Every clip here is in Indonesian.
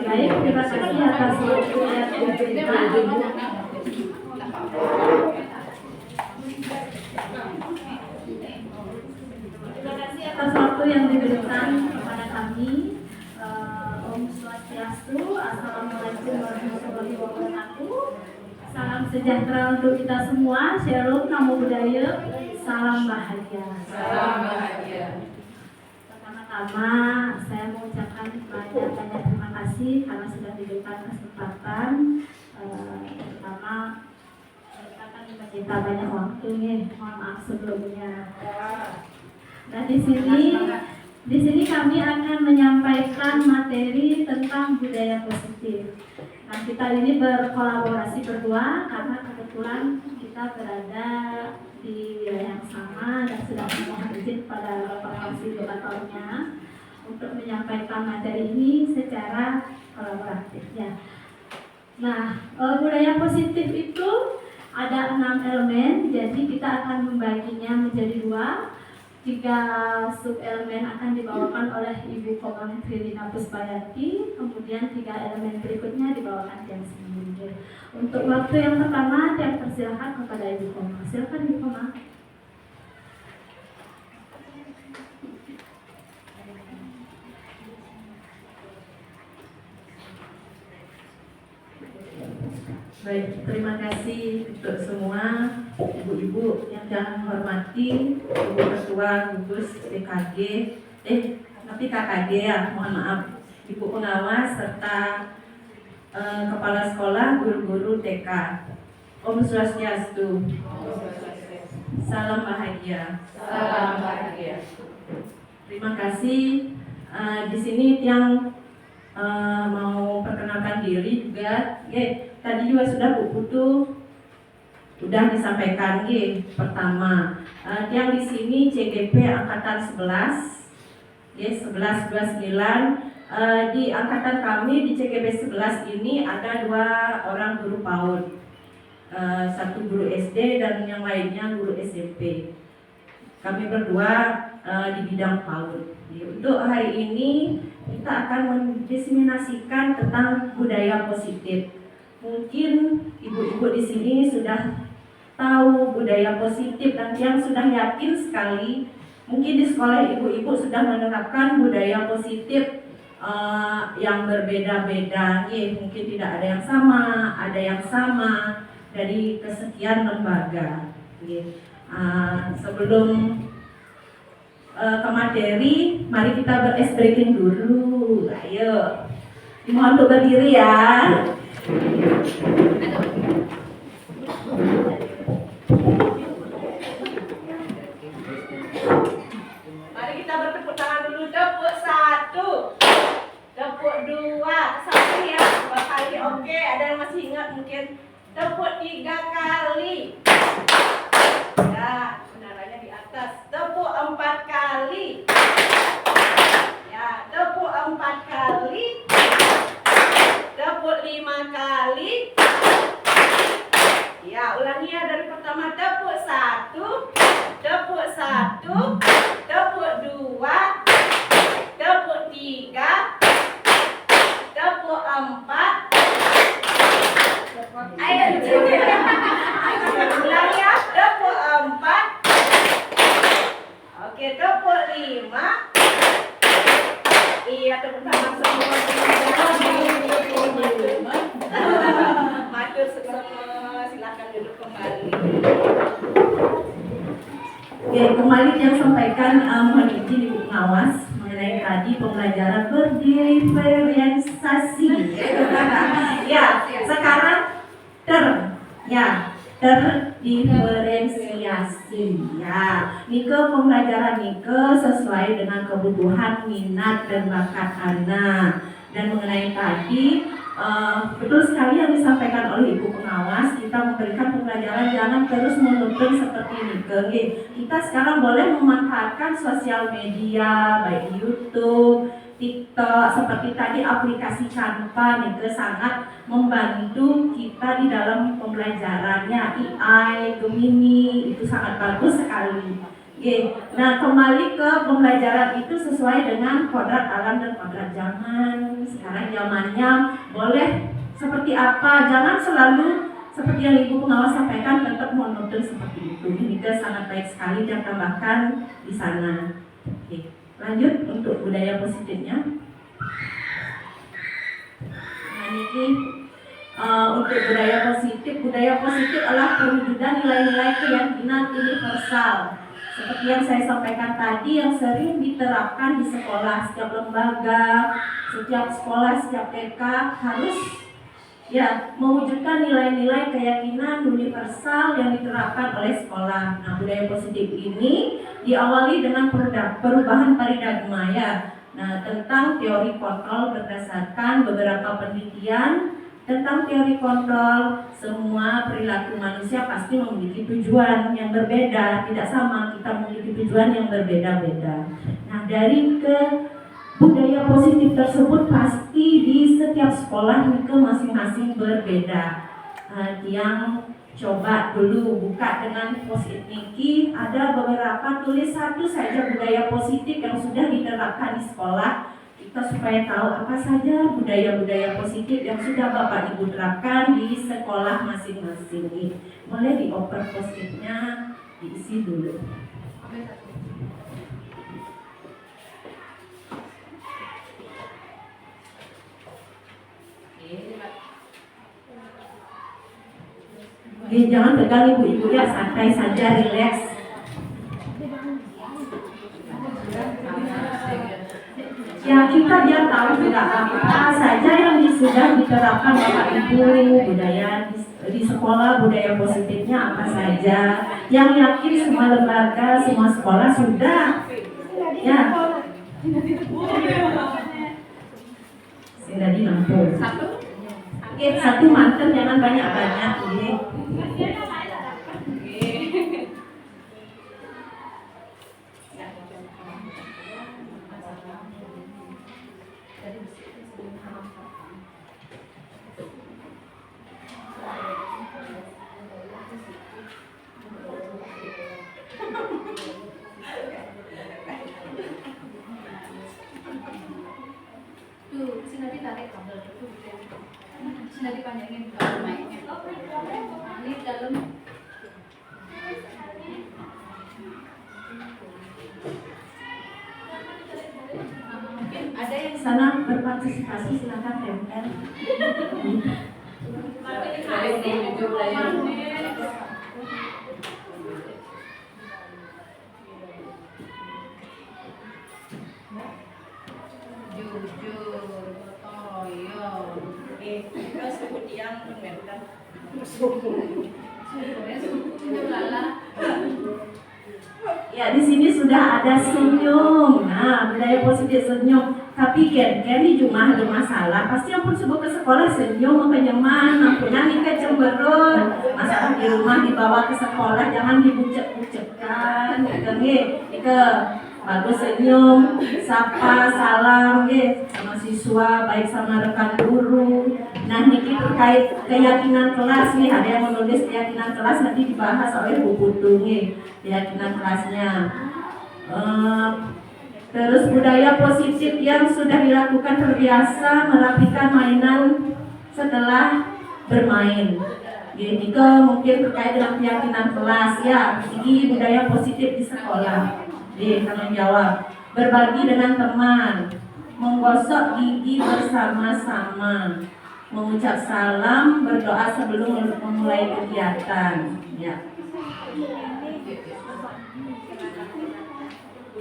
Baik, terima kasih atas waktunya. Terima kasih atas waktu yang diberikan kepada kami. Om Swastiastu, Assalamualaikum warahmatullahi wabarakatuh. Salam sejahtera untuk kita semua. Shalom, namo budaya, salam bahagia. Salam bahagia. Pertama-tama saya mengucapkan banyak terima kasih karena sudah diberikan kesempatan. Pertama, kita kan meminta banyak waktu nih, mohon maaf sebelumnya. Dan di sini kami akan menyampaikan materi tentang budaya positif. Nah, kita ini berkolaborasi berdua karena kebetulan kita berada di wilayah yang sama dan sudah memohon izin pada Bapak Fasilitatornya untuk menyampaikan materi ini secara kolaboratif ya. Nah, budaya positif itu ada 6 elemen, jadi kita akan membaginya menjadi 2. 3 sub-elemen akan dibawakan oleh Ibu Komang Trilina Puspayanti, kemudian 3 elemen berikutnya dibawakan Tiang sendiri. Untuk waktu yang pertama, Tiang persilahkan kepada Ibu Komang. Silakan Ibu Komang. Baik, terima kasih untuk semua ibu-ibu yang saya hormati, Ibu Ketua Gugus PKG, tapi KKG ya, mohon maaf, Ibu Pengawas serta Kepala Sekolah, guru-guru TK. Om Swastiastu. Salam bahagia. Salam bahagia. Terima kasih. Di sini yang mau perkenalkan diri juga. Tadi juga sudah Bu Putu sudah disampaikan pertama. Yang di sini CGP angkatan 11, 1129. Di angkatan kami di CGP 11 ini ada 2 orang guru PAUD, 1 guru SD dan yang lainnya guru SMP. Kami berdua di bidang PAUD. Untuk hari ini kita akan mendiseminasikan tentang budaya positif. Mungkin ibu-ibu di sini sudah tahu budaya positif dan yang sudah yakin sekali. Mungkin di sekolah ibu-ibu sudah menerapkan budaya positif yang berbeda-beda. Mungkin tidak ada yang sama, ada yang sama dari kesekian lembaga. Sebelum ke materi, mari kita ber-ice breaking dulu. Ayo, dimohon untuk berdiri ya. Mari kita bertepuk tangan dulu. Tepuk 1, tepuk 2, satu ya, 2 kali. Oke, ada yang masih ingat mungkin. Tepuk 3 kali. Ya, benaranya di atas. Tepuk 4 kali. Ya, tepuk 4 kali. Tepuk 5 kali. Ya, ulangi ya dari pertama. Tepuk 1, tepuk 1, tepuk 2, tepuk 3, tepuk 4. Ayo, ulangi ya. Tepuk 4. Oke, tepuk 5. Iya, tepuk tangan semua. Matur semua, silakan duduk kembali. Oke, kembali yang sampaikan mohon izin Ibu Pengawas mengenai tadi pembelajaran berdiferensiasi. Ya, sekarang terdiferensiasi. Ya, Nike pembelajaran Nike sesuai dengan kebutuhan, minat dan bakat anak. Dan mengenai tadi betul sekali yang disampaikan oleh Ibu Pengawas, kita memberikan pembelajaran jangan terus monoton seperti Nike. Kita sekarang boleh memanfaatkan sosial media baik YouTube, TikTok, seperti tadi aplikasi Canva Nike sangat membantu kita di dalam pembelajarannya. AI, Gemini itu sangat bagus sekali. Oke, nah kembali ke pembelajaran itu sesuai dengan kodrat alam dan kodrat zaman. Sekarang zamannya boleh seperti apa, jangan selalu seperti yang Ibu Pengawas sampaikan tetap monoton seperti itu. Ini sangat baik sekali dan tambahkan di sana. Oke, lanjut untuk budaya positifnya. Nah ini untuk budaya positif adalah perwujudan nilai-nilai keyakinan universal. Seperti yang saya sampaikan tadi, yang sering diterapkan di sekolah, setiap lembaga, setiap sekolah, setiap TK harus mewujudkan nilai-nilai keyakinan universal yang diterapkan oleh sekolah. Nah, budaya positif ini diawali dengan perubahan paradigma Nah, tentang teori kontrol berdasarkan beberapa penelitian tentang teori kontrol, semua perilaku manusia pasti memiliki tujuan yang berbeda, tidak sama, kita memiliki tujuan yang berbeda-beda. Nah, dari budaya positif tersebut pasti di setiap sekolah itu masing-masing berbeda. Yang coba dulu buka dengan Post-it Niki, ada beberapa, tulis satu saja budaya positif yang sudah diterapkan di sekolah. Kita supaya tahu apa saja budaya-budaya positif yang sudah Bapak Ibu terapkan di sekolah masing-masing. Boleh dioper Post-it-nya, diisi dulu. Jangan tegang ibu-ibu ya, santai saja, relax. Ya, kita biar tahu juga apa saja yang sudah diterapkan Bapak Ibu budaya di sekolah, budaya positifnya apa saja. Yang yakin semua lembaga, semua sekolah sudah. Ya. Sudah dinampung. Satu mantep, jangan banyak-banyak. Sini ditarik kabel itu, sini dipanjangin kabel mic-nya. Ini dalam. Mungkin ada yang sana berpartisipasi, silakan tempel. Ya, di sini sudah ada senyum. Nah, budaya positif senyum. Tapi Ken cuma ada masalah. Pasti ampun sebut ke sekolah senyum, kenyaman, ampunan nikah cemberut. Masalah di rumah dibawa ke sekolah, jangan dibucek-bucekkan. Ike bagus senyum, sapa, salam, sama siswa, baik sama rekan guru. Nah, Niki terkait keyakinan kelas nih, ada yang menulis keyakinan kelas, nanti dibahas oleh Bu Putu nih, keyakinan kelasnya. Terus budaya positif yang sudah dilakukan terbiasa merapikan mainan setelah bermain. Jadi mungkin terkait dengan keyakinan kelas ini budaya positif di sekolah. Tanggung jawab, berbagi dengan teman, menggosok gigi bersama-sama, mengucap salam, berdoa sebelum memulai kegiatan. Ya.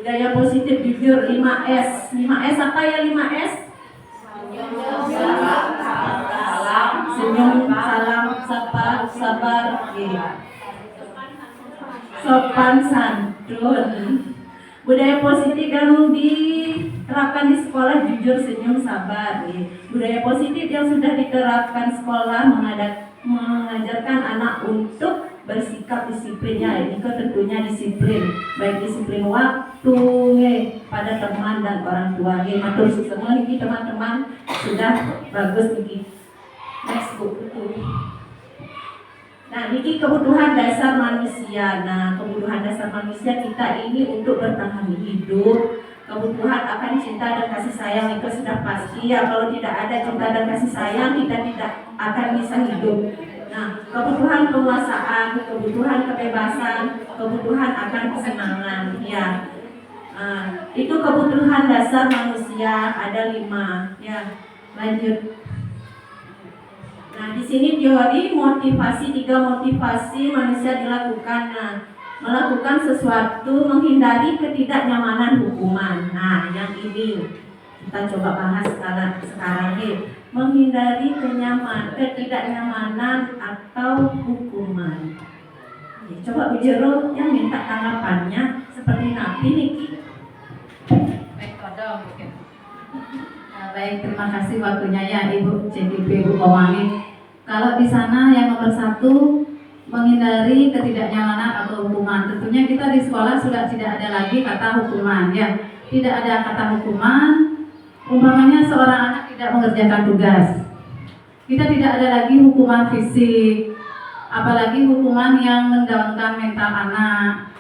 budaya positif jujur 5S. 5S apa ya 5S? Senyum, salam, sapa, sabar, sopan santun. Budaya positif yang diterapkan di sekolah jujur, senyum, sabar. Budaya positif yang sudah diterapkan sekolah mengajarkan anak untuk bersikap disiplinnya. Ini tentunya disiplin, baik disiplin waktu pada teman dan orang tua. Matur semua ini teman-teman sudah bagus nih. Next book itu. Nah, ini kebutuhan dasar manusia. Nah, kebutuhan dasar manusia kita ini untuk bertahan hidup. Kebutuhan akan cinta dan kasih sayang itu sudah pasti ya. Kalau tidak ada cinta dan kasih sayang, kita tidak akan bisa hidup. Nah, kebutuhan penguasaan, kebutuhan kebebasan, kebutuhan akan kesenangan. Ya, itu kebutuhan dasar manusia ada 5. Ya, lanjut. Nah, di sini teori motivasi, 3 motivasi manusia dilakukan. Nah, melakukan sesuatu, menghindari ketidaknyamanan hukuman. Nah, yang ini kita coba bahas sekarang nih. Menghindari ketidaknyamanan atau hukuman. Coba Bu Jero yang minta tanggapannya seperti Nabi Niki. Baik, terima kasih waktunya ya Ibu CGP Bu Komangi. Kalau di sana yang nomor 1 menghindari ketidaknyamanan atau hukuman. Tentunya kita di sekolah sudah tidak ada lagi kata hukuman ya. Tidak ada kata hukuman. Umpamanya seorang anak tidak mengerjakan tugas. Kita tidak ada lagi hukuman fisik. Apalagi hukuman yang mendaunkan mental anak.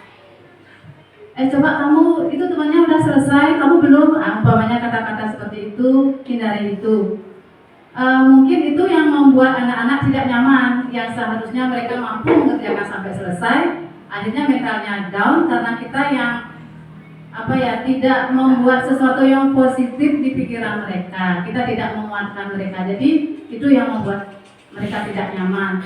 Coba kamu itu temannya udah selesai, kamu belum, umpamanya kata-kata seperti itu, hindari itu. Mungkin itu yang membuat anak-anak tidak nyaman, yang seharusnya mereka mampu mengerjakan sampai selesai, akhirnya mentalnya down karena kita yang tidak membuat sesuatu yang positif di pikiran mereka, kita tidak menguatkan mereka, jadi itu yang membuat mereka tidak nyaman.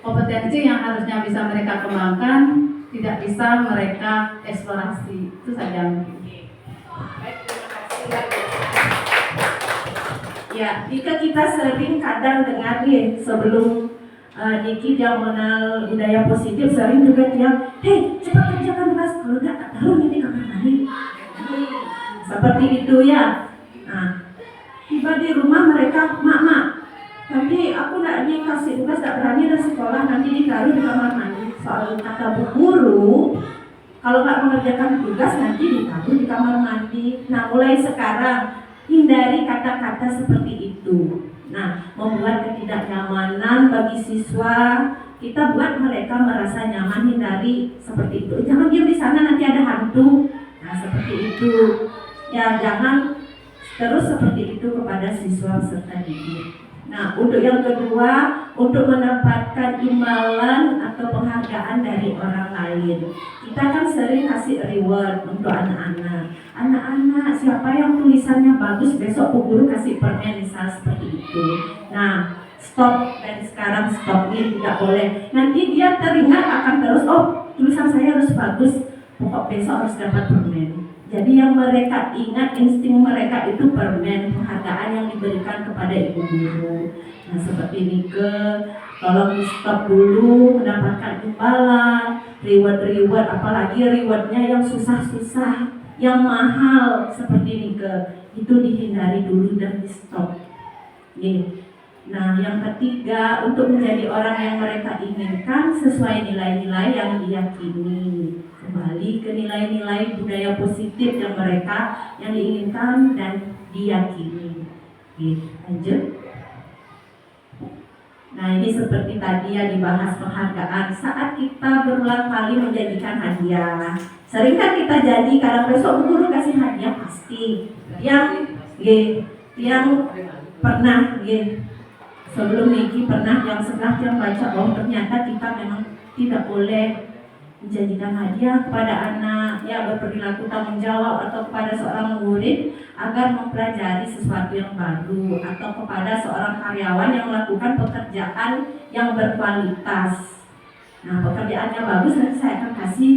Kompetensi yang harusnya bisa mereka kembangkan tidak bisa mereka eksplorasi. Itu saja mungkin. Baik, terima kasih. Ya, jika kita sering kadang dengar nih sebelum Niki yang mengenal budaya positif sering juga dia, hei cepat kerjakan tugas, kalau tidak taruh ini kamar mandi. Seperti itu ya. Nah, tiba di rumah mereka, mak, nanti aku tidak dikasih tugas, tidak berani dari sekolah, nanti ditaruh di kamar mandi. Soal kata bu guru, kalau nggak mengerjakan tugas nanti ditaruh di kamar mandi. Nah, mulai sekarang hindari kata-kata seperti itu. Nah, membuat ketidaknyamanan bagi siswa, kita buat mereka merasa nyaman, hindari seperti itu. Jangan diam di sana nanti ada hantu. Nah, seperti itu. Ya, jangan terus seperti itu kepada siswa serta didik. Nah, untuk yang kedua, untuk mendapatkan imbalan atau penghargaan dari orang lain. Kita kan sering kasih reward untuk anak-anak. Anak-anak, siapa yang tulisannya bagus, besok Bu Guru kasih permen, misal seperti itu. Nah, stop, dari sekarang stop, ini tidak boleh. Nanti dia teringat akan terus, oh tulisan saya harus bagus, pokok besok harus dapat permen. Jadi yang mereka ingat, insting mereka itu permen, penghargaan yang diberikan kepada ibu guru. Nah, seperti ini tolong di stop dulu, mendapatkan imbalan, reward, apalagi rewardnya yang susah-susah, yang mahal seperti ini itu dihindari dulu dan di stop. Nah, yang ketiga, untuk menjadi orang yang mereka inginkan sesuai nilai-nilai yang diyakini. Kembali ke nilai-nilai budaya positif yang mereka yang diinginkan dan diyakini. Lanjut. Nah, ini seperti tadi ya dibahas penghargaan. Saat kita berulang kali menjadikan hadiah, sering kan kita jadi, kalau besok guru kasih hadiah pasti. Yang pernah sebelum Niki pernah yang setelah yang baca bahwa ternyata kita memang tidak boleh menjanjikan hadiah kepada anak yang berperilaku tanggung jawab atau kepada seorang murid agar mempelajari sesuatu yang baru, atau kepada seorang karyawan yang melakukan pekerjaan yang berkualitas. Nah, pekerjaannya bagus, nanti saya akan kasih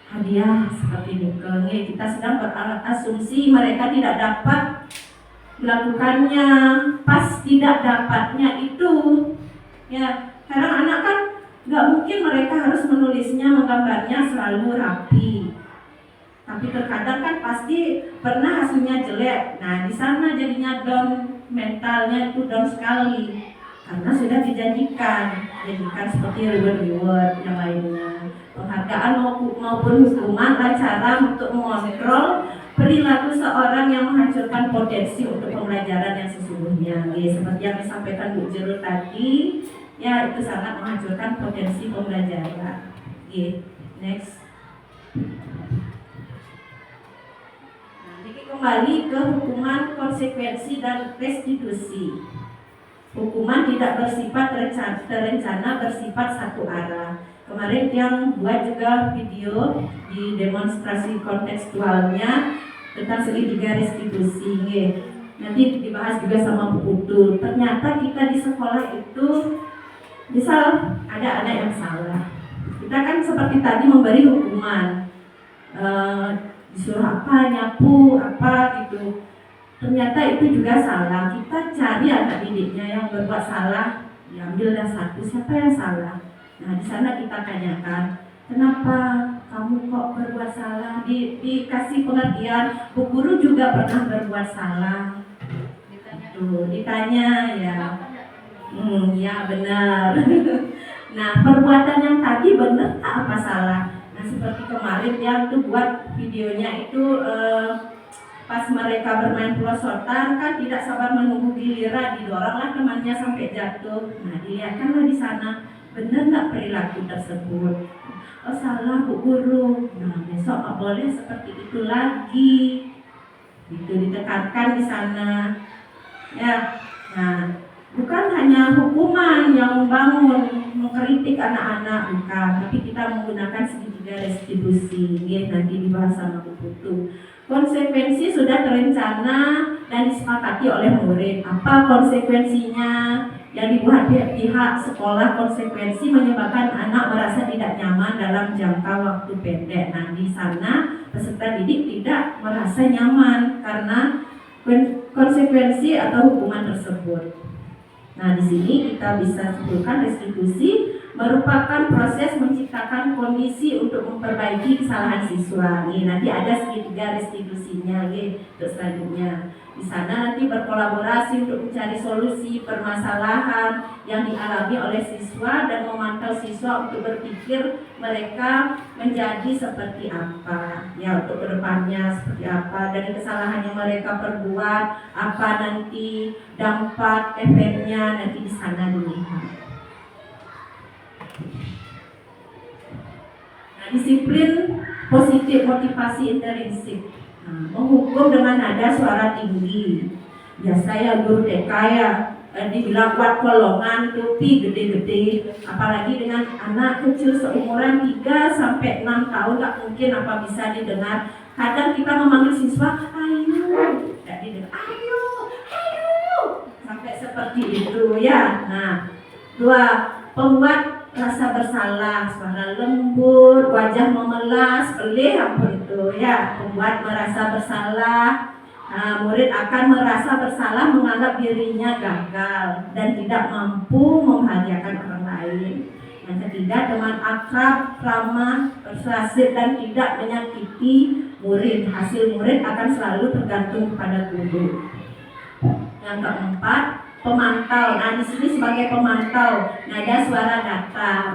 hadiah seperti seperti nikah. Kita sedang berasumsi mereka tidak dapat melakukannya. Pas tidak dapatnya itu, ya kadang anak kan nggak mungkin mereka harus menulisnya, menggambarnya selalu rapi. Tapi terkadang kan pasti pernah hasilnya jelek. Nah di sana jadinya down, mentalnya itu down sekali karena sudah dijadikan seperti reward yang lainnya, penghargaan maupun hukuman, cara untuk mengontrol perilaku seorang yang menghancurkan potensi untuk pembelajaran yang sesungguhnya. Seperti yang disampaikan Bu Jero tadi, ya itu sangat menghancurkan potensi pembelajaran. Next. Kembali ke hukuman, konsekuensi, dan restitusi. Hukuman tidak bersifat terencana, bersifat satu arah. Kemarin yang buat juga video di demonstrasi kontekstualnya tentang segitiga restitusi. Nanti dibahas juga sama Bu Putu. Ternyata kita di sekolah itu, misal ada anak yang salah, kita kan seperti tadi memberi hukuman, disuruh apa, nyapu apa gitu. Ternyata itu juga salah. Kita cari anak didiknya yang berbuat salah, diambil dah satu, siapa yang salah. Nah di sana kita tanyakan, kenapa kamu kok berbuat salah? Dikasih pengertian. Bu guru juga pernah berbuat salah. Ditanya ya. Ya benar. Nah perbuatan yang tadi benar tak apa salah? Nah seperti kemarin yang tuh buat videonya itu pas mereka bermain pelosotan kan tidak sabar menunggu giliran, didoronglah temannya sampai jatuh. Nah dilihatkanlah di sana, benar nggak perilaku tersebut? Oh salah Bu Guru. Nah besok nggak boleh seperti itu lagi. Itu ditekankan di sana. Ya, nah bukan hanya hukuman yang membangun, mengkritik anak-anak, bukan, tapi kita menggunakan segitiga restitusi. Nanti dibahas sama Bu Putu. Konsekuensi sudah terencana dan disepakati oleh murid. Apa konsekuensinya? Yang dibuat pihak sekolah, konsekuensi menyebabkan anak merasa tidak nyaman dalam jangka waktu pendek. Nah di sana peserta didik tidak merasa nyaman karena konsekuensi atau hukuman tersebut. Nah di sini kita bisa simpulkan restitusi merupakan proses menciptakan kondisi untuk memperbaiki kesalahan siswa. Nanti ada segitiga restitusinya untuk selanjutnya. Di sana nanti berkolaborasi untuk mencari solusi permasalahan yang dialami oleh siswa dan memantau siswa untuk berpikir mereka menjadi seperti apa, ya untuk kedepannya seperti apa, dari kesalahan yang mereka perbuat, apa nanti dampak efeknya nanti di sana dilihat. Nah, disiplin positif, motivasi intrinsik. Menghukum dengan nada suara tinggi. Ya saya guru TK ya, dibilang buat kolongan, topi gede-gede. Apalagi dengan anak kecil seumuran 3-6 tahun, gak mungkin apa bisa didengar. Kadang kita memanggil siswa, ayo, gak didengar, ayo, sampai seperti itu ya. Nah, 2, pembuat rasa bersalah, suara lembut, wajah memelas, pelih ampun itu ya, membuat merasa bersalah. Murid akan merasa bersalah, menganggap dirinya gagal dan tidak mampu membahagiakan orang lain. Yang ketiga, teman akrab, ramah, persuasif dan tidak menyakiti murid. Hasil murid akan selalu tergantung kepada guru. Yang keempat, pemantau. Nah di sini sebagai pemantau, nada suara datar.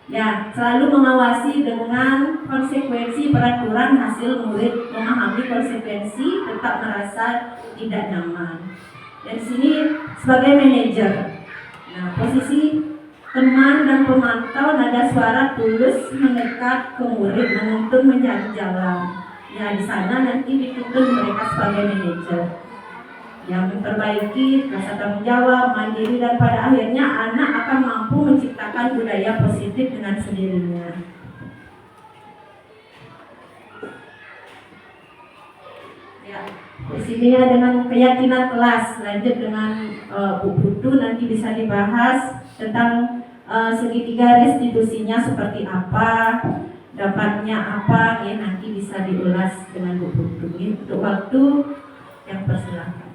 Ya, selalu mengawasi dengan konsekuensi peraturan hasil murid memahami konsekuensi, tetap merasa tidak nyaman. Dan di sini sebagai manajer. Nah, posisi teman dan pemantau, nada suara tulus mendekat ke murid, menuntun mencari jalan. Ya, di sana nanti dituntun mereka sebagai manajer yang memperbaiki rasa tanggung jawab, mandiri, dan pada akhirnya anak akan mampu menciptakan budaya positif dengan sendirinya. Ya, di sini ya dengan keyakinan kelas. Lanjut dengan Bu Putu nanti bisa dibahas tentang segitiga restitusinya seperti apa dapatnya apa ya, nanti bisa diulas dengan Bu Putu ya. Untuk waktu yang persilakan.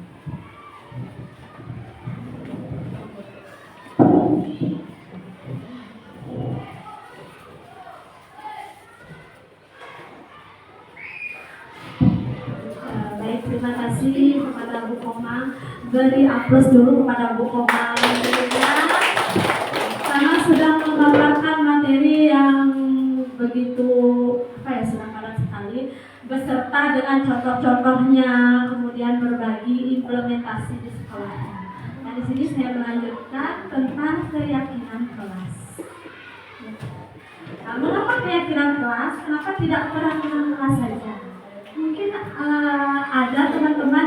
Baik, terima kasih kepada Bu Komang. Beri aplaus dulu kepada Bu Komang karena sudah memaparkan materi yang begitu sudah padat sekali, beserta dengan contoh-contohnya, kemudian berbagi implementasi di sekolahnya. Nah, di sini saya melanjutkan tentang keyakinan kelas. Nah, mengapa keyakinan kelas? Kenapa tidak keyakinan kelas saja? Mungkin ada teman-teman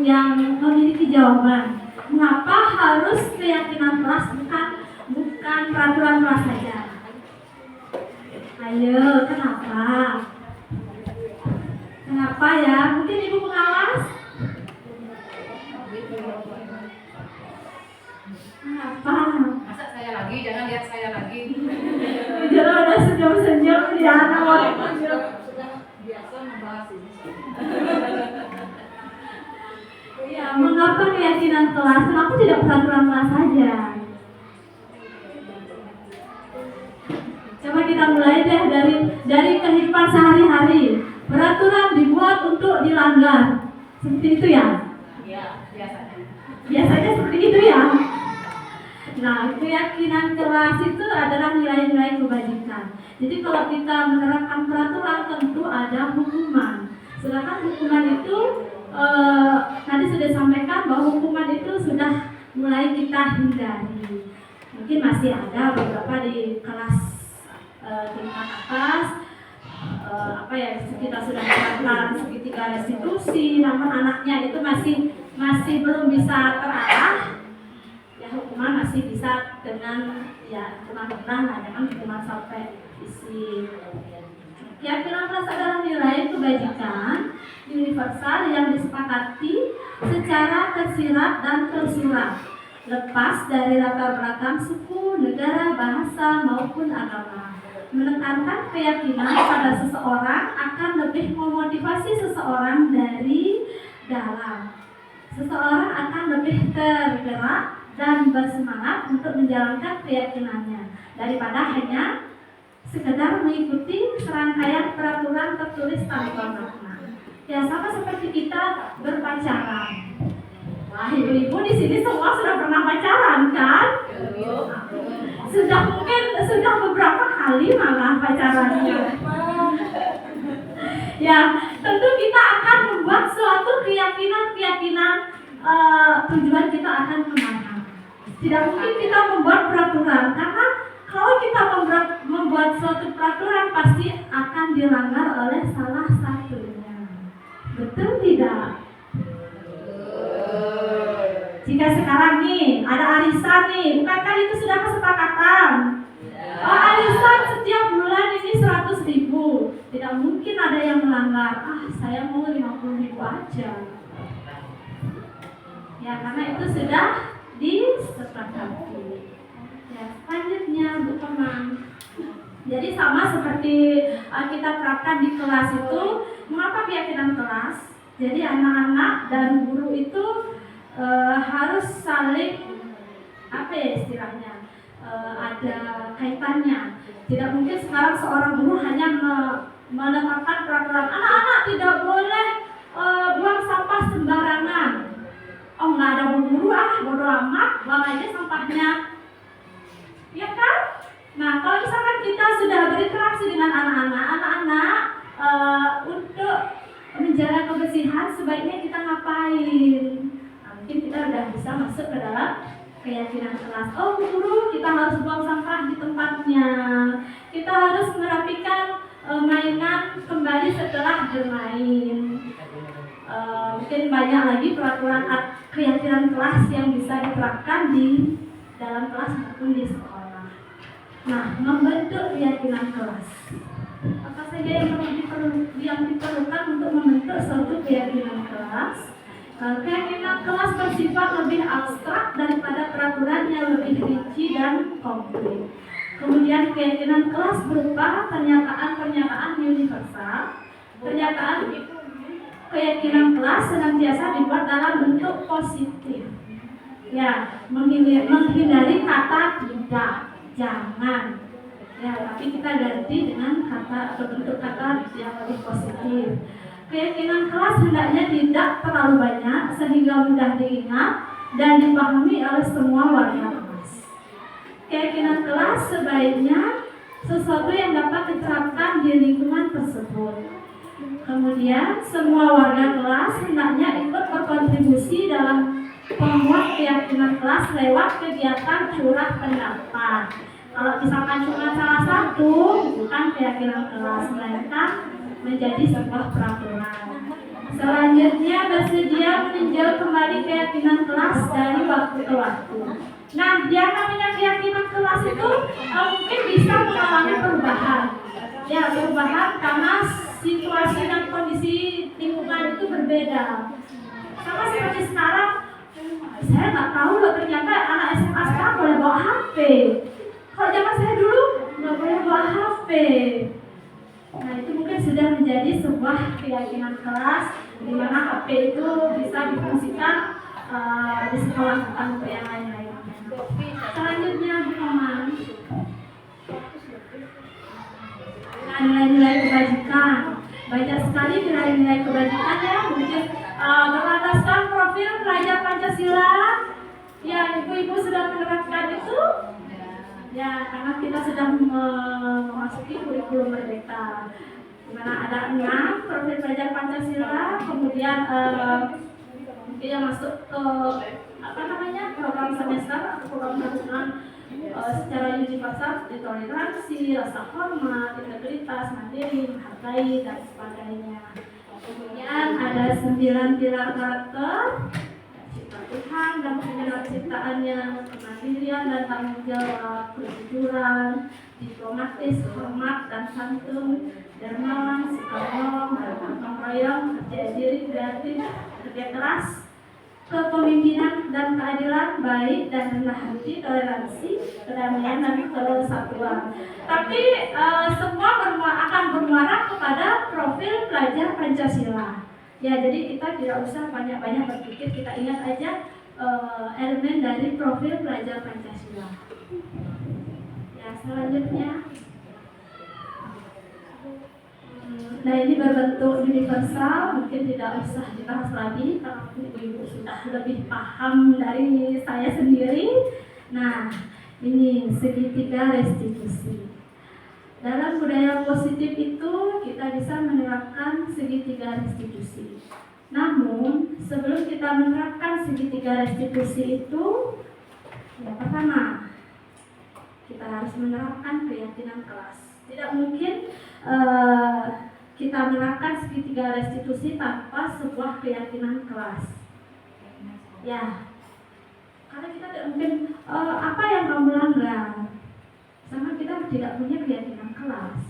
yang memiliki jawaban. Mengapa harus keyakinan kelas, bukan peraturan kelas saja? Ayo, kenapa? Kenapa ya? Mungkin ibu pengawas? Kenapa? Masa saya lagi, jangan lihat saya lagi. Jangan udah senyum-senyum ya, anak Biasa membahas ini. ya, mengapa keyakinan kelas? Kenapa tidak peraturan kelas saja? Coba kita mulai deh dari kehidupan sehari-hari. Peraturan dibuat untuk dilanggar. Seperti itu ya? Iya, biasanya. Biasanya seperti itu ya? Nah, keyakinan kelas itu adalah nilai-nilai kebajikan. Jadi kalau kita menerapkan peraturan tentu ada hukuman. Sedangkan hukuman itu tadi sudah sampaikan bahwa hukuman itu sudah mulai kita hindari. Mungkin masih ada beberapa di kelas tingkat atas, kita sudah terapkan segitiga restitusi, namun anaknya itu masih belum bisa terarah. Ya, hukuman masih bisa dengan ya hukuman rendah, jangan hukuman sampai isi. Keyakinan kelas adalah nilai kebajikan universal yang disepakati secara tersirat dan tersurat, lepas dari latar belakang suku, negara, bahasa maupun agama. Menekankan keyakinan pada seseorang akan lebih memotivasi seseorang dari dalam. Seseorang akan lebih tergerak dan bersemangat untuk menjalankan keyakinannya daripada hanya sekedar mengikuti serangkaian peraturan tertulis tanpa makna. Ya, sama seperti kita berpacaran. Wah, ibu-ibu di sini semua sudah pernah pacaran kan? Sudah beberapa kali malah pacarannya. Ya, tentu kita akan membuat suatu keyakinan tujuan kita akan kemana. Tidak mungkin kita membuat peraturan, karena kalau kita membuat suatu peraturan pasti akan dilanggar oleh salah satunya. Betul tidak? Jika sekarang nih ada arisan nih, bukankah itu sudah kesepakatan? Oh, arisan setiap bulan ini 100.000. Tidak mungkin ada yang melanggar. Saya mau 50.000 aja. Ya, karena itu sudah disepakati. Ya, selanjutnya Bu Komang. Jadi sama seperti kita terapkan di kelas itu, mengapa keyakinan kelas? Jadi anak-anak dan guru itu harus saling istilahnya ada kaitannya. Tidak mungkin sekarang seorang guru hanya menetapkan peraturan anak-anak tidak boleh buang sampah sembarangan. Oh, nggak ada guru bodo amat, buang aja sampahnya, ya kan? Nah, kalau misalkan kita sudah berinteraksi dengan anak-anak untuk menjaga kebersihan, sebaiknya kita ngapain? Mungkin kita udah bisa masuk ke dalam keyakinan kelas. Oh, guru, kita harus buang sampah di tempatnya. Kita harus merapikan mainan kembali setelah bermain. Mungkin banyak lagi peraturan keyakinan kelas yang bisa diterapkan di dalam kelas maupun di sekolah. Nah, membentuk keyakinan kelas. Apa saja yang diperlukan untuk membentuk suatu keyakinan kelas? Keyakinan kelas bersifat lebih abstrak daripada peraturan yang lebih rinci dan konkret. Kemudian keyakinan kelas berupa pernyataan-pernyataan universal. Keyakinan kelas senantiasa dibuat dalam bentuk positif. Ya, menghindari kata tidak, jangan. Ya, tapi kita ganti dengan kata atau bentuk kata yang lebih positif. Keyakinan kelas hendaknya tidak terlalu banyak sehingga mudah diingat dan dipahami oleh semua warga kelas. Keyakinan kelas sebaiknya sesuatu yang dapat diterapkan di lingkungan tersebut. Kemudian semua warga kelas hendaknya ikut berkontribusi dalam membuat keyakinan kelas lewat kegiatan curah pendapat. Kalau misalkan cuma salah satu, bukan keyakinan kelas, melainkan menjadi sebuah peraturan. Selanjutnya bersedia meninjau kembali keyakinan kelas dari waktu ke waktu. Nah, yang namanya keyakinan kelas itu mungkin bisa mengalami perubahan. Ya, perubahan karena situasi dan kondisi lingkungan itu berbeda. Sama seperti sekarang, saya nggak tahu loh ternyata anak SMA sekarang boleh bawa HP. Kalau zaman saya dulu nggak boleh bawa HP. Nah, itu mungkin sudah menjadi sebuah keyakinan kelas di mana HP itu bisa difungsikan di sekolah bukan untuk yang lain-lain. Selanjutnya Muhammad, nilai-nilai kebajikan. Banyak sekali nilai-nilai kebajikan ya, mungkin berlandaskan profil pelajar Pancasila. Ya, ibu-ibu sudah menerapkan itu. Ya, karena kita sudah memasuki kurikulum merdeka, di mana ada 6 profil pelajar Pancasila, kemudian mungkin yang masuk ke program semester atau program tahunan secara universal seperti toleransi, rasa hormat, integritas, mandiri, menghargai dan sebagainya. Kemudian ada 9 pilar karakter. Tuhan dan pengenalan ciptaannya, kemandirian dan tanggung jawab, kejujuran, diplomatis, hormat dan santun, dermawan, sikap nolong, gotong royong, percaya diri, kreatif, kerja keras, kepemimpinan dan keadilan, baik dan rendah hati, toleransi, kedamaian dan kesatuan. Tapi semua akan bermuara kepada profil pelajar Pancasila. Ya, jadi kita tidak usah banyak-banyak berpikir, kita ingat aja elemen dari profil pelajar Pancasila. Ya, selanjutnya, nah ini berbentuk universal, mungkin tidak usah dibahas lagi karena ibu-ibu sudah lebih paham dari saya sendiri. Nah, ini segitiga restitusi. Dalam budaya positif itu kita bisa menerapkan segitiga restitusi. Namun sebelum kita menerapkan segitiga restitusi itu, yang pertama kita harus menerapkan keyakinan kelas. Tidak mungkin kita menerapkan segitiga restitusi tanpa sebuah keyakinan kelas. Ya, karena kita tidak mungkin apa yang kamu langgar, sama kita tidak punya keyakinan kelas.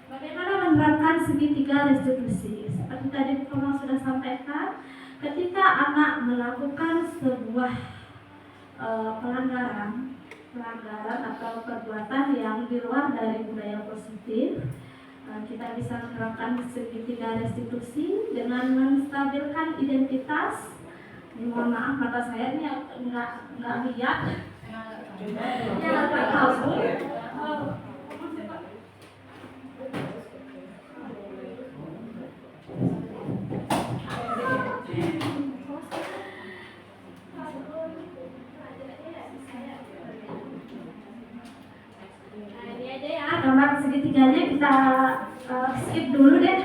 Bagaimana menerapkan segitiga restitusi? Seperti tadi Kamu sudah sampaikan, ketika anak melakukan sebuah pelanggaran atau perbuatan yang di luar dari budaya positif, kita bisa menerapkan segitiga restitusi dengan menstabilkan identitas. Mohon maaf, mata saya ini nggak lihat. Ya, nggak tahu. Nah, ini aja ya, gambar segitiganya kita skip dulu deh.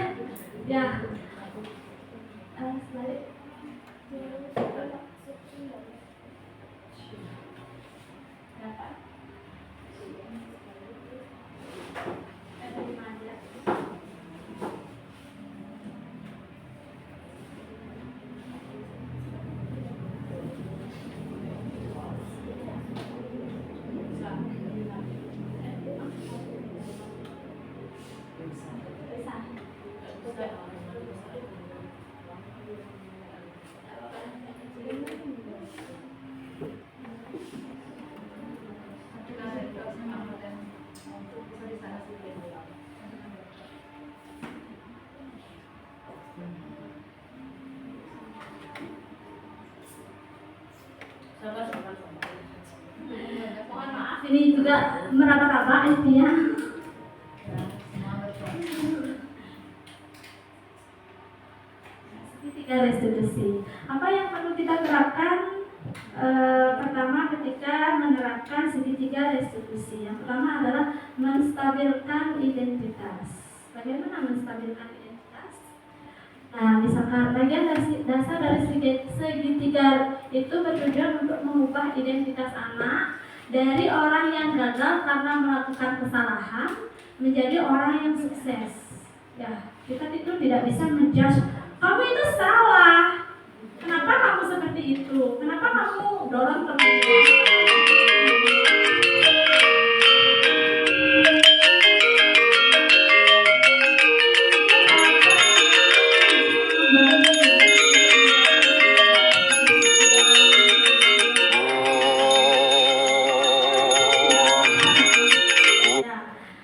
Ya. Sebalik. ini juga meraba-raba intinya. Segitiga restitusi. Apa yang perlu kita terapkan? Pertama, ketika menerapkan segitiga restitusi, yang pertama adalah menstabilkan identitas. Bagaimana menstabilkan identitas? Nah, misalkan bagian dasar dari segitiga itu bertujuan untuk mengubah identitas anak dari orang yang gagal karena melakukan kesalahan menjadi orang yang sukses. Ya, kita itu tidak bisa menjudge kamu itu salah. Kenapa kamu seperti itu? Kenapa kamu dorong temanmu?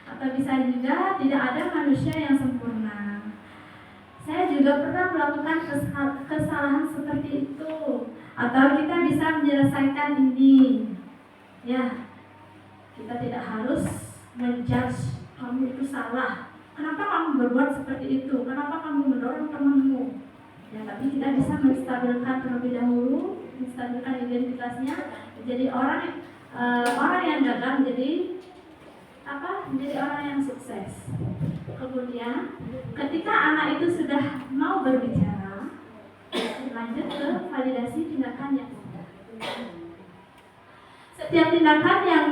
Atau bisa juga tidak ada manusia yang sempurna. Saya juga pernah melakukan kesalahan seperti itu. Atau kita bisa menyelesaikan ini. Ya, kita tidak harus menjudge kamu itu salah. Kenapa kamu berbuat seperti itu? Kenapa kamu mendorong temanmu? Ya, tapi kita bisa menstabilkan terlebih dahulu, menstabilkan identitasnya, menjadi orang yang gagal menjadi menjadi orang yang sukses. Kemudian ketika anak itu sudah mau berbicara, lanjut ke validasi tindakan yang ada. Setiap tindakan yang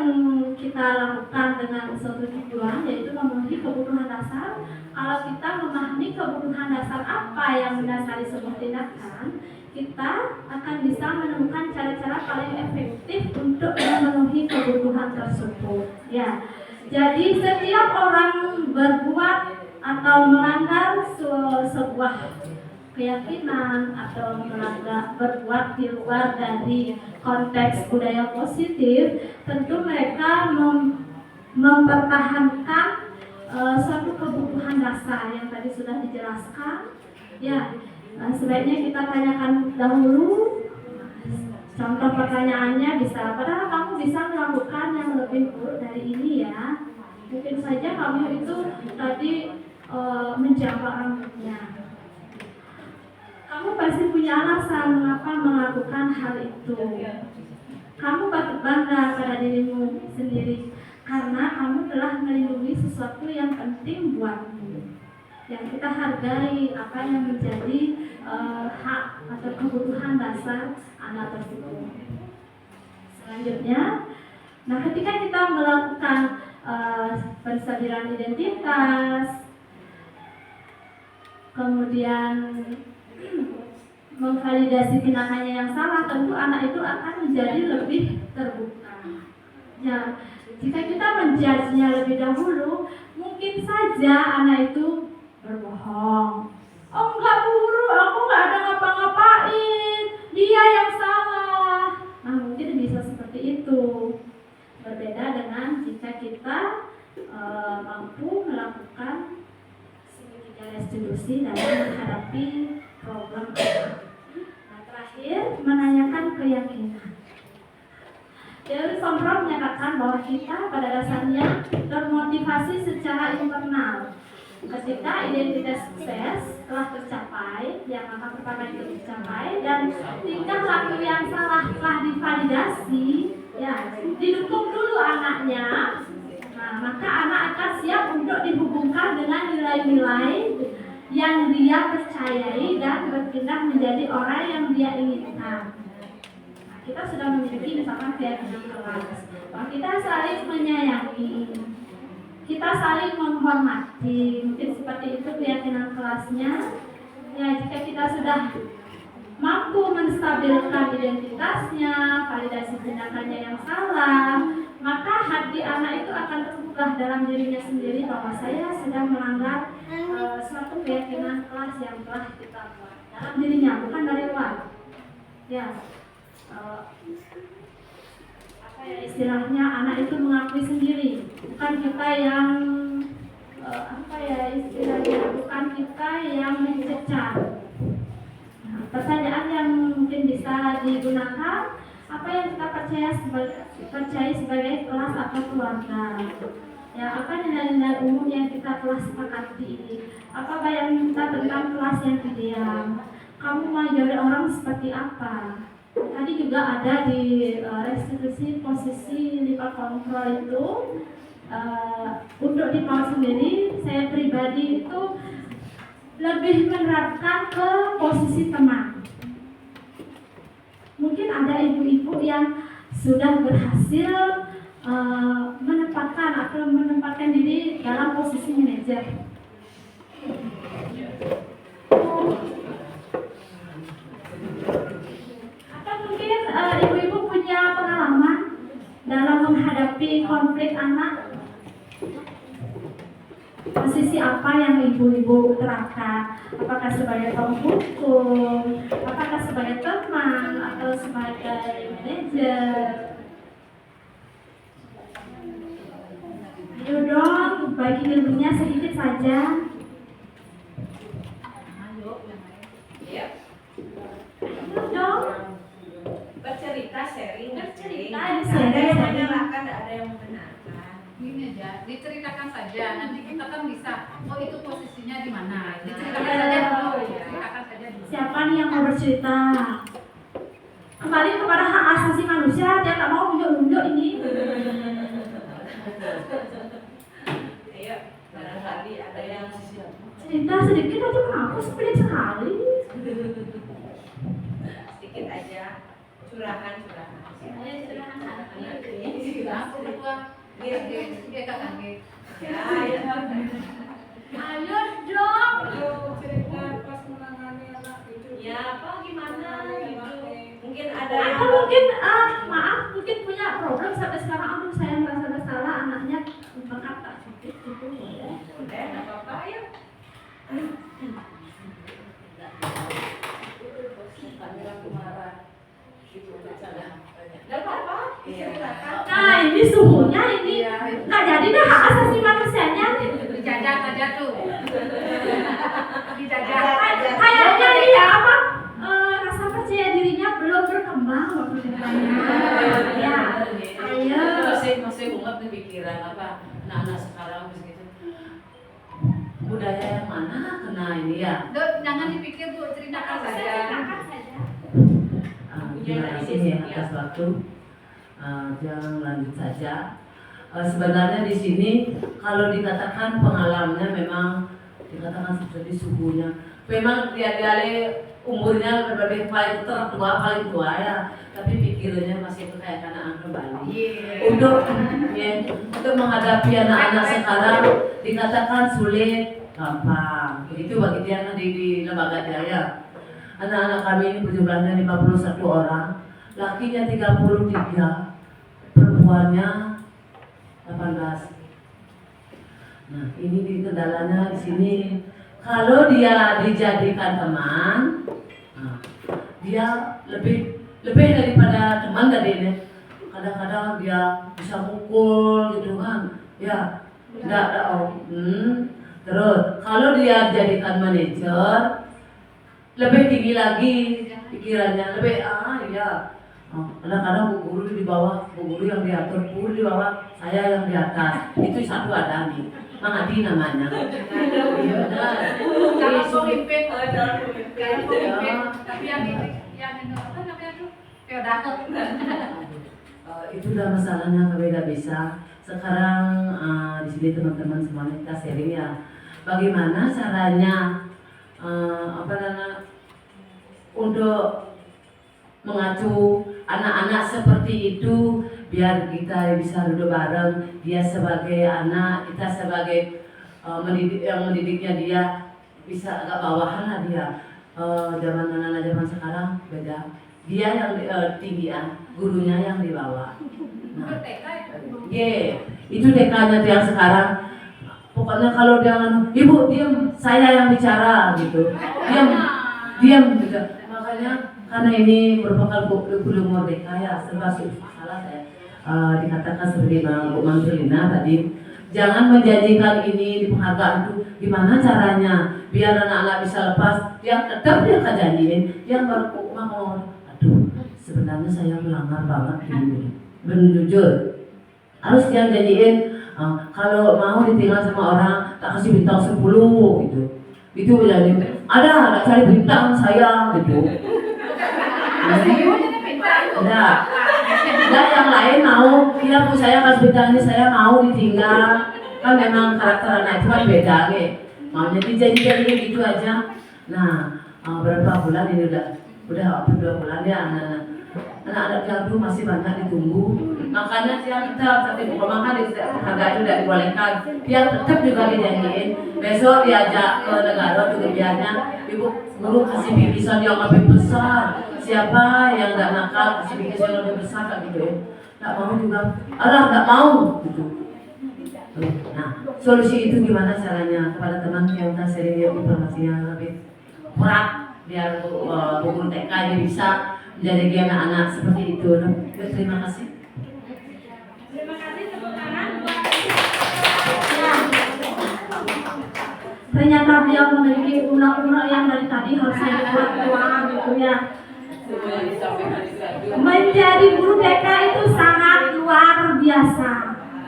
kita lakukan dengan suatu tujuan, yaitu memenuhi kebutuhan dasar. Kalau kita memahami kebutuhan dasar apa yang mendasari sebuah tindakan, kita akan bisa menemukan cara-cara paling efektif untuk memenuhi kebutuhan tersebut. Ya, jadi setiap orang berbuat atau melanggar sebuah keyakinan atau berbuat di luar dari konteks budaya positif, tentu mereka mempertahankan suatu kebutuhan dasar yang tadi sudah dijelaskan. Ya, sebaiknya kita tanyakan dahulu. Contoh pertanyaannya bisa, padahal kamu bisa melakukan yang lebih buruk dari ini ya. Mungkin saja kamu itu tadi menjambak rambutnya. Kamu pasti punya alasan mengapa melakukan hal itu. Kamu patut bangga pada dirimu sendiri karena kamu telah melindungi sesuatu yang penting buatmu. Yang kita hargai apa yang menjadi hak atau kebutuhan dasar anak tersebut. Selanjutnya, nah ketika kita melakukan penstabilan identitas, kemudian memvalidasi tindakannya yang salah, tentu anak itu akan menjadi lebih terbuka. Ya, jika kita menjudge-nya lebih dahulu, mungkin saja anak itu berbohong. Oh enggak guru, aku enggak ada ngapa-ngapain, dia yang salah. Nah mungkin bisa seperti itu. Berbeda dengan jika kita mampu melakukan segitiga restitusi dalam menghadapi problem anak. Nah terakhir, menanyakan keyakinan. Teori Sondra menyatakan bahwa kita pada dasarnya termotivasi secara internal. Ketika identitas sukses telah tercapai, yang angka pertama itu tercapai, dan tingkah laku yang salah telah divalidasi, ya didukung dulu anaknya. Nah, maka anak akan siap untuk dihubungkan dengan nilai-nilai yang dia percayai dan berpindah menjadi orang yang dia inginkan. Nah, kita sudah memiliki misalkan keyakinan kelas, bahwa kita saling menyayangi, kita saling menghormati, mungkin seperti itu keyakinan kelasnya. Ya, jika kita sudah mampu menstabilkan identitasnya, validasi tindakannya yang salah, maka hati anak itu akan terbuka dalam dirinya sendiri bahwa saya sedang melanggar suatu keyakinan kelas yang telah kita buat dalam dirinya, bukan dari luar. Ya, istilahnya anak itu mengakui sendiri, bukan kita yang bukan kita yang mencecar. Nah, pertanyaan yang mungkin bisa digunakan, apa yang kita percaya sebagai kelas atau keluarga. Ya, apa nilai-nilai umum yang kita telah sepakati ini? Apa bayangan kita tentang kelas yang ideal? Kamu mengajari orang seperti apa? Tadi juga ada di restitusi posisi lipat kontrol itu. Untuk di PAUD sendiri, saya pribadi itu lebih menerapkan ke posisi teman. Mungkin ada ibu-ibu yang sudah berhasil menempatkan diri dalam posisi manajer. Atau mungkin ibu-ibu punya pengalaman dalam menghadapi konflik anak. Posisi apa yang ibu-ibu terapkan? Apakah sebagai penghukum, apakah sebagai teman, atau sebagai manajer? Ayo dong, bagi ilmunya sedikit saja. Iya. Ayo dong. Bercerita, sharing. Bercerita, Ada yang menyalahkan, ada yang membenarkan. Gini aja, diceritakan saja. Nanti kita kan bisa, oh itu posisinya di mana. Diceritakan saja dulu. Diceritakan saja dulu. Siapa nih yang mau bercerita? Kembali kepada hak asasi manusia, dia nggak mau nunjuk-nunjuk ini. Ayo, barangkali ada yang Cerita sedikit aja, kenapa sih pelit sekali? sedikit aja curahan. Ayo curahan hati. Aku berdua, dia kaget. Ya, ayo. Ayo dong. Cerita pas menangani anak itu. Ya, apa gimana gitu. Mungkin ada yang Atau mungkin maaf, mungkin punya problem sampai sekarang. Aduh, saya merasa bersalah, anaknya bengkak tak cukup gitu. udah enggak apa-apa ya. Enggak apa-apa. Ceritakan. Nah, ini suhunya ini nggak jadi deh hak asasi manusianya. Dijajah saja tuh. Dijajah. Kayaknya dia apa? Rasa percaya dirinya belum berkembang waktu ceritanya. Ya, ayo. Masih bunga nih pikiran apa anak-anak sekarang begitu budaya yang mana kena ini ya. Jangan dipikir Bu, ceritakan saja. Ceritakan saja. Terima kasih ya atas waktu. Jangan lanjut saja. Sebenarnya di sini kalau dikatakan pengalamannya memang dikatakan seperti suhunya. Memang dia umurnya lebih paling tua ya, tapi pikirannya masih kekayakan kembali. Untuk menghadapi anak-anak sekarang dikatakan sulit, gampang. Begitu bagi dia di lembaga saya. Anak-anak kami ini berjumlahnya 51 orang, lakinya 33, perempuannya 18. Nah, ini di kendalanya di sini. Kalau dia dijadikan teman, nah, dia lebih daripada teman tadi ini. Kadang-kadang dia bisa mukul gitu kan, ya, enggak. Terus kalau dia jadikan manajer, lebih tinggi lagi pikirannya, lebih ya. Kadang-kadang bu guru di bawah, bu guru yang diatur, guru di bawah, saya yang di atas. Itu satu ada nih, mengadi namanya. Kalau pemimpin, tapi yang apa namanya tuh? Feodal. Itu udah masalahnya beda bisa. Sekarang di sini teman-teman semuanya kita sharing ya. Bagaimana caranya untuk mengacu anak-anak seperti itu biar kita bisa duduk bareng. Dia sebagai anak, kita sebagai yang mendidiknya dia bisa agak bawahan lah dia. Zaman anak-anak zaman sekarang beda. Dia yang tinggian, gurunya yang di bawah. Nah, itu TK-nya yang sekarang. Pokoknya kalau dia ibu diam, saya yang bicara gitu. Diam gitu. Makanya karena ini merupakan belum merdeka ya, serba salah saya dikatakan seperti Bu Mantrina tadi. Jangan menjadikan ini di penghargaan itu gimana caranya biar anak-anak bisa lepas. Yang tetap dia kejanjiin, yang baru mau sebenarnya saya melanggar banget ini. Benar jujur. Harus dia janjiin kalau mau ditinggal sama orang tak kasih bintang 10 gitu. Itu bilangnya ada cari bintang saya gitu. Ada yang lain mau, iya bu saya kasih bintang ini saya mau ditinggal. Kan memang karakter anak itu kan beda nih. Maunya dijanji gitu aja. Nah berapa bulan ini udah hampir 2 bulan ya anak-anak jadu masih banyak ditunggu. Makanya siang kita tapi bukan makan harga itu tidak dibolehkan. Dia tetap juga dijanjiin. Besok diajak ke negara juga biarnya ibu guru kasih bikisan yang lebih besar. Siapa yang nggak nakal kasih bikisan yang lebih besar kan gitu ya. Nggak mau juga. Nggak mau gitu. Nah solusi itu gimana caranya kepada teman yang kita sharing informasinya lebih kurang biar guru TK ini bisa menjadi anak-anak seperti itu. Terima kasih. Terima kasih, tepuk tangan buat ternyata beliau memiliki unek-unek yang dari tadi harus saya buat keluar gitu ya. Menjadi guru TK itu sangat luar biasa.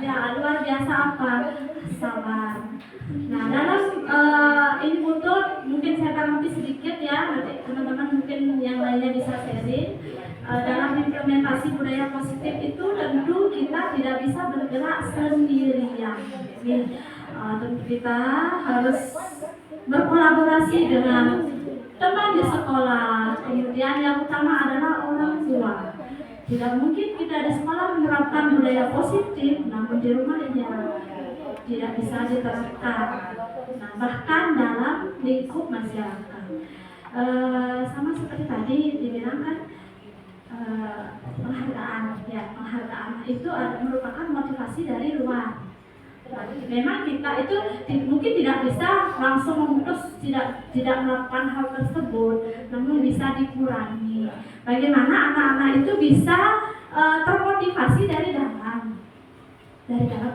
Ya, luar biasa apa? Sabar. Nah, dalam ini butuh mungkin saya tanggapi sedikit ya, nanti teman-teman mungkin yang lainnya bisa sharing. Dalam implementasi budaya positif itu tentu kita tidak bisa bergerak sendirian. Tentu kita harus berkolaborasi dengan teman di sekolah. Kemudian yang utama adalah orang tua. Tidak mungkin kita di sekolah menerapkan budaya positif, namun di rumah tidak bisa diterapkan. Nah, bahkan dalam lingkup masyarakat. Sama seperti tadi dibilang kan penghargaan itu merupakan motivasi dari luar. Memang kita itu mungkin tidak bisa langsung memutus tidak melakukan hal tersebut, namun bisa dikurangi. Bagaimana anak-anak itu bisa termotivasi dari dalam.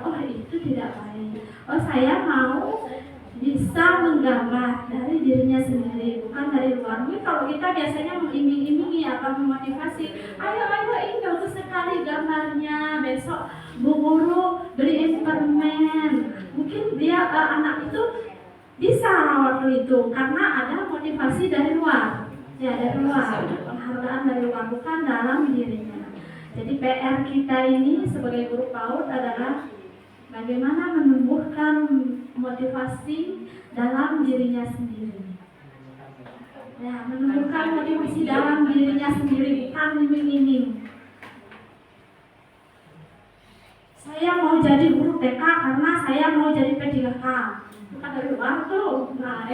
Oh itu tidak baik. Oh saya mau bisa menggambar dari dirinya sendiri, bukan dari luar. Ini kalau kita biasanya mengiming-imingi atau memotivasi, ayo ini bagus sekali gambarnya, besok bu guru beliin permen. Mungkin dia anak itu bisa waktu itu karena ada motivasi dari luar, ya dari luar, penghargaan dari luar, bukan dalam dirinya. Jadi PR kita ini sebagai guru PAUD adalah bagaimana menumbuhkan motivasi dalam dirinya sendiri. Ya, menumbuhkan motivasi dalam dirinya sendiri, bukan iming-iming. Saya mau jadi guru TK karena saya mau jadi P3K. Bukan dari luar tuh. Nah,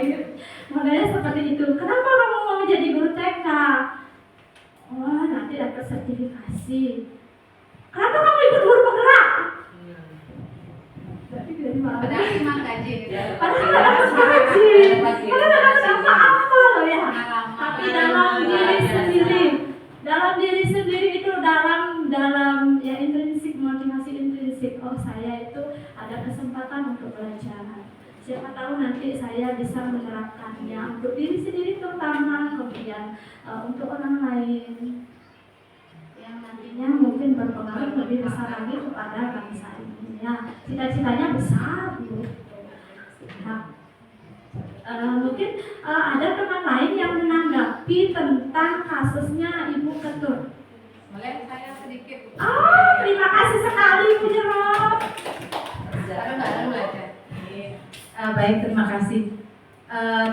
modelnya seperti itu. Kenapa kamu mau jadi guru TK? Oh, nanti dapat sertifikasi. Kenapa kamu ikut guru penggerak? Padahal cuma gaji. Padahal dapat gaji. Padahal dapat apa-apa loh ya. Tapi dalam diri sendiri itu dalam ya intrinsik, motivasi intrinsik. Oh saya itu ada kesempatan untuk belajar. Siapa tahu nanti saya bisa menerapkannya untuk diri sendiri terutama, kemudian untuk orang lain yang nantinya mungkin berpengaruh lebih besar lagi kepada bangsa ini. Ya, cita-citanya besar. Nah, mungkin ada teman lain yang menanggapi tentang kasusnya Ibu Ketut. Boleh saya sedikit? Terima kasih sekali Bu Jerome. Karena nggak ada belajar. Baik, terima kasih.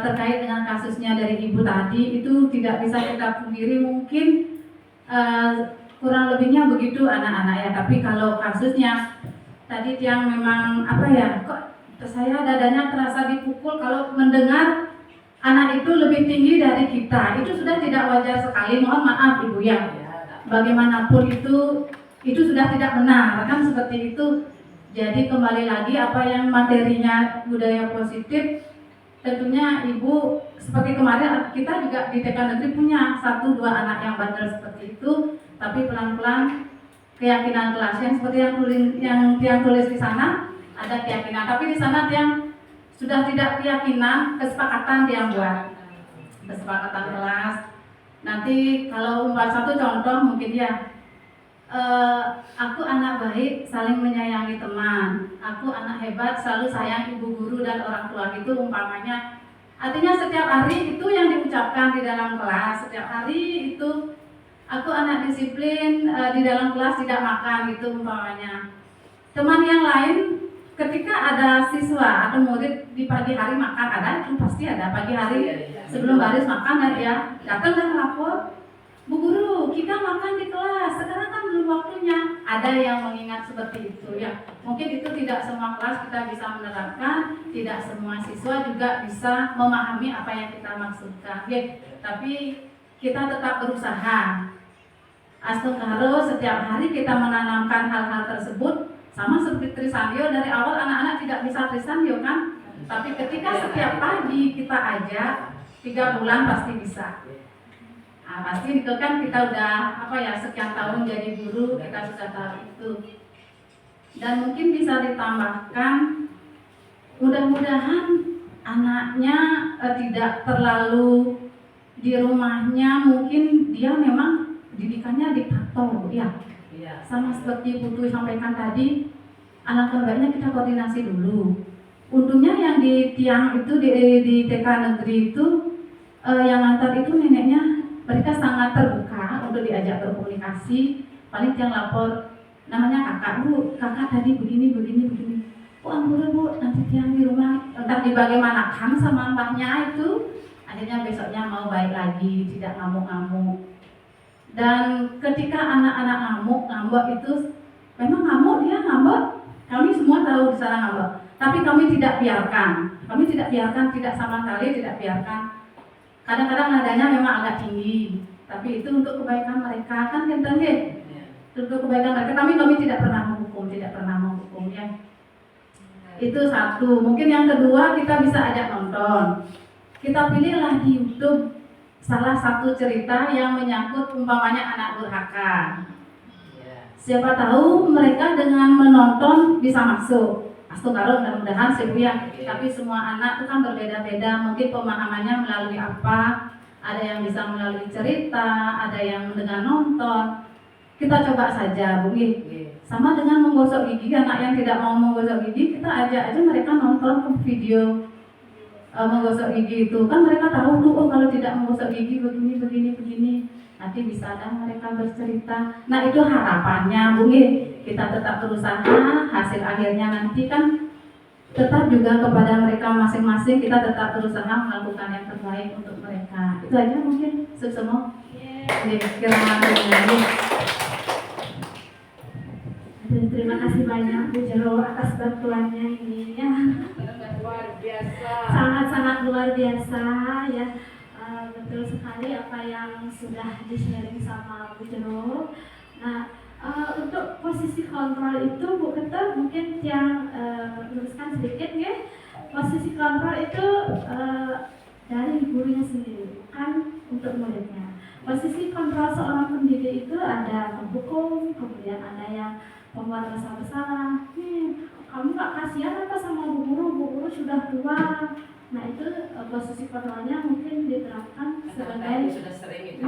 Terkait dengan kasusnya dari Ibu tadi, itu tidak bisa kita pungkiri mungkin kurang lebihnya begitu anak-anak ya. Tapi kalau kasusnya tadi yang memang kok saya dadanya terasa dipukul kalau mendengar anak itu lebih tinggi dari kita, itu sudah tidak wajar sekali. Mohon maaf Ibu ya. Bagaimanapun itu sudah tidak benar kan seperti itu. Jadi kembali lagi apa yang materinya budaya positif, tentunya Ibu seperti kemarin kita juga di TK Negeri punya 1-2 anak yang bandel seperti itu, tapi pelan-pelan keyakinan kelas yang seperti yang tulis di sana ada keyakinan, tapi di sana yang sudah tidak keyakinan, kesepakatan yang buat kesepakatan kelas. Nanti kalau satu contoh mungkin ya, aku anak baik, saling menyayangi teman. Aku anak hebat, selalu sayang ibu guru dan orang tua, gitu umpamanya. Artinya setiap hari itu yang diucapkan di dalam kelas, setiap hari itu aku anak disiplin, di dalam kelas tidak makan, gitu umpamanya. Teman yang lain ketika ada siswa atau murid di pagi hari makan, ada itu pasti ada pagi hari sebelum baris makan dan ya datang dan melapor, Bu Guru, kita makan di kelas, sekarang kan belum waktunya. Ada yang mengingat seperti itu ya. Mungkin itu tidak semua kelas kita bisa menerapkan, tidak semua siswa juga bisa memahami apa yang kita maksudkan. Ya, tapi kita tetap berusaha. Astungkaro setiap hari kita menanamkan hal-hal tersebut, sama seperti Trisandio, dari awal anak-anak tidak bisa Trisandio kan, tapi ketika setiap pagi kita ajak 3 bulan pasti bisa. Nah, pasti itu kan kita udah sekian tahun jadi guru, kita sudah tahu itu. Dan mungkin bisa ditambahkan, mudah-mudahan anaknya tidak terlalu di rumahnya, mungkin dia memang didikannya diktator ya. Sama seperti Putu sampaikan tadi, anak terbaiknya kita koordinasi dulu. Untungnya yang di tiang itu di TK negeri itu yang antar itu neneknya, mereka sangat terbuka untuk diajak berkomunikasi. Paling yang lapor namanya kakak, Bu, kakak tadi begini. Oh ampun Bu, nanti tiang di rumah entah dibagaimanakan sama mbahnya itu. Akhirnya besoknya mau baik lagi, tidak ngamuk-ngamuk. Dan ketika anak-anak ngambek itu memang ngamuk, dia ngambek. Kami semua tahu di sana ngambek. Tapi kami tidak biarkan, tidak sama sekali tidak biarkan. Kadang-kadang nadanya memang agak tinggi, tapi itu untuk kebaikan mereka kan genten ya. Untuk kebaikan mereka, kami tidak pernah menghukum ya. Itu satu. Mungkin yang kedua kita bisa ajak nonton. Kita pilihlah di YouTube salah satu cerita yang menyangkut umpamanya anak durhaka. Siapa tahu mereka dengan menonton bisa masuk. Astungkaro mudah-mudahan ya. Tapi semua anak itu kan berbeda-beda. Mungkin pemahamannya melalui apa? Ada yang bisa melalui cerita, ada yang dengan nonton. Kita coba saja, Bu. Sama dengan menggosok gigi, anak yang tidak mau menggosok gigi, kita ajak aja mereka nonton video menggosok gigi itu. Kan mereka tahu tuh, oh kalau tidak menggosok gigi begini. Nanti bisa dah mereka bercerita. Nah itu harapannya, Bu. Kita tetap berusaha, hasil akhirnya nanti kan tetap juga kepada mereka masing-masing. Kita tetap berusaha melakukan yang terbaik untuk mereka. Itu aja mungkin, semua. Terima kasih banyak Bu Jero atas bantuannya ini ya. Luar biasa. Sangat-sangat luar biasa ya. Betul sekali apa yang sudah di-sharing sama Bu Jero. Nah, untuk posisi kontrol itu Bu Ketua mungkin yang luruskan sedikit ya. Posisi kontrol itu dari gurunya sendiri, bukan untuk muridnya. Posisi kontrol seorang pendidik itu ada penghukum, kemudian ada yang pembuat rasa bersalah. Kamu nggak kasihan apa sama Bu Guru sudah tua. Nah itu posisi kontrolnya mungkin diterapkan sebagai sudah sering itu.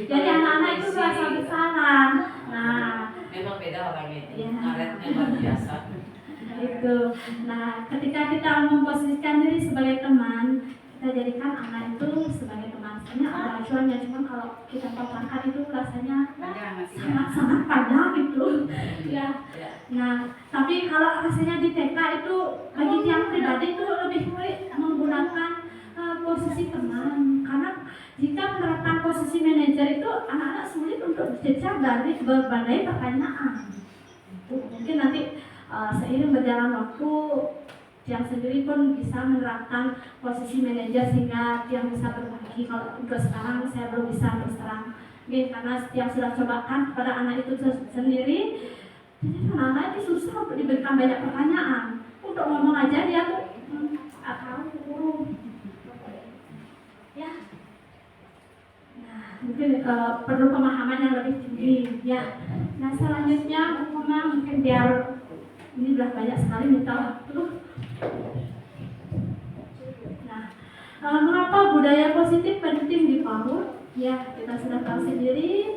Jadi anak-anak itu merasa bersalah. Nah, memang beda orangnya. Ya. Karetnya luar biasa. Itu. Nah, ketika kita memposisikan diri sebagai teman, kita jadikan anak itu sebagai teman. Sebenarnya ada acuannya, cuma kalau kita paparkan itu rasanya sangat panjang gitu. Ya. Nah, tapi kalau rasanya di TK itu bagi yang pribadi itu lebih baik menggunakan posisi teman, karena jika menerapkan posisi manajer itu anak-anak sulit untuk bercerita dari berbagai pertanyaan. Mungkin nanti seiring berjalan waktu yang sendiri pun bisa menerapkan posisi manajer sehingga yang bisa berbagi. Kalau untuk sekarang saya belum bisa terus terang, karena yang sudah cobakan kepada anak itu sendiri. Jadi anak-anak itu susah untuk diberikan banyak pertanyaan. Untuk ngomong aja dia tuh tahu. Ya. Nah, mungkin perlu pemahaman yang lebih tinggi. Ya. Nah, selanjutnya mungkin biar ini sudah banyak sekali minta waktu. Nah, mengapa budaya positif penting di PAUD? Ya, kita sudah tahu sendiri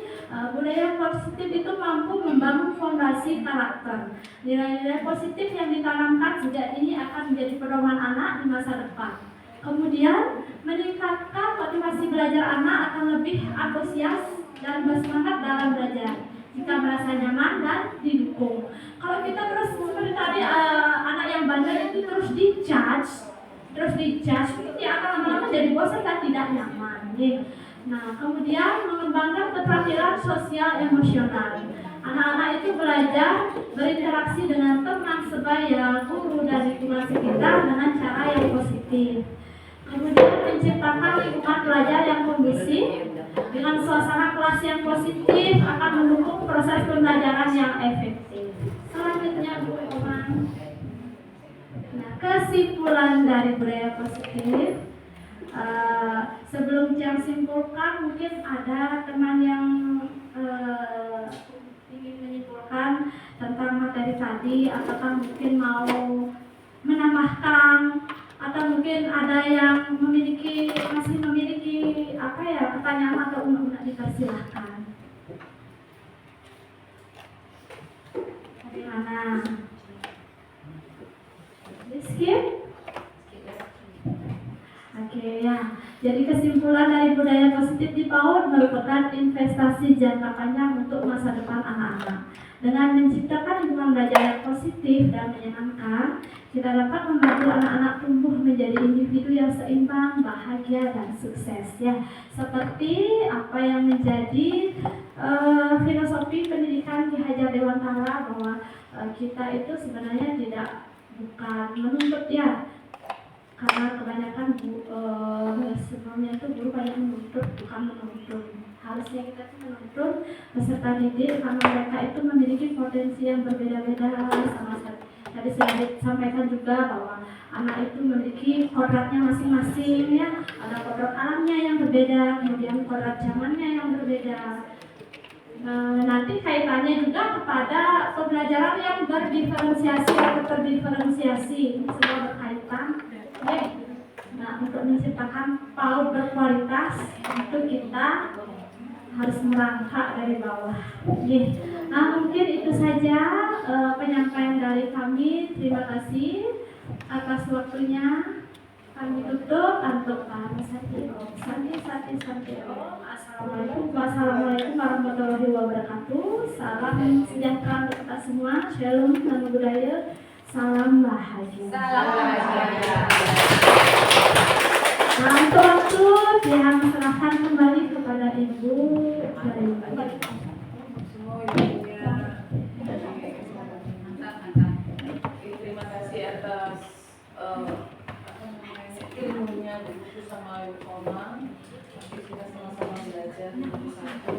budaya positif itu mampu membangun fondasi karakter. Nilai-nilai positif yang ditanamkan sejak dini akan menjadi pedoman anak di masa depan. Kemudian, meningkatkan motivasi belajar anak akan lebih antusias dan bersemangat dalam belajar jika merasa nyaman dan didukung. Kalau kita terus seperti tadi anak yang bandel itu terus di-charge, dia akan lama-lama jadi bosan dan tidak nyaman. Nah, kemudian mengembangkan keterampilan sosial emosional. Anak-anak itu belajar berinteraksi dengan teman sebaya, guru, dan lingkungan sekitar dengan cara yang positif. Kemudian menciptakan lingkungan belajar yang kondusif dengan suasana kelas yang positif akan mendukung proses pembelajaran yang efektif. Selanjutnya Bu Oman. Nah, kesimpulan dari budaya positif. Sebelum Ciam simpulkan, mungkin ada teman yang ingin menyimpulkan tentang materi tadi, apakah mungkin mau menambahkan atau mungkin ada yang masih memiliki pertanyaan atau unek-unek, dipersilahkan. Bagaimana? Skip? Oke ya, jadi kesimpulan dari budaya positif di PAUD merupakan investasi jangka panjang untuk masa depan anak-anak. Dengan menciptakan lingkungan belajar yang positif dan menyenangkan, kita dapat membantu anak-anak tumbuh menjadi individu yang seimbang, bahagia, dan sukses. Ya, seperti apa yang menjadi filosofi pendidikan Ki Hajar Dewantara, bahwa kita itu sebenarnya bukan menuntut ya. Karena kebanyakan sebelumnya itu guru banyak menuntut, bukan menuntut. Harusnya kita tuh menuntut peserta didik karena mereka itu memiliki potensi yang berbeda-beda. Sama tadi saya sampaikan juga bahwa anak itu memiliki kodratnya masing-masing ya. Ada kodrat alamnya yang berbeda, kemudian kodrat zamannya yang berbeda. Nanti kaitannya juga kepada pembelajaran yang berdiferensiasi atau terdiferensiasi. Ini semua berkaitan. Nah, untuk menciptakan PAUD berkualitas itu kita harus merangkak dari bawah. Nah, mungkin itu saja penyampaian dari kami. Terima kasih atas waktunya. Kami tutup untuk Pak Satio. Assalamualaikum warahmatullahi wabarakatuh. Salam sejahtera untuk kita semua. Shalom, namo buddhaya. Salam bahagia. Nah, untuk waktu yang serahkan kembali kepada Ibu. Terima kasih atas ilmunya Bu Putu sama Ibu Oma. Nanti kita sama-sama belajar satu.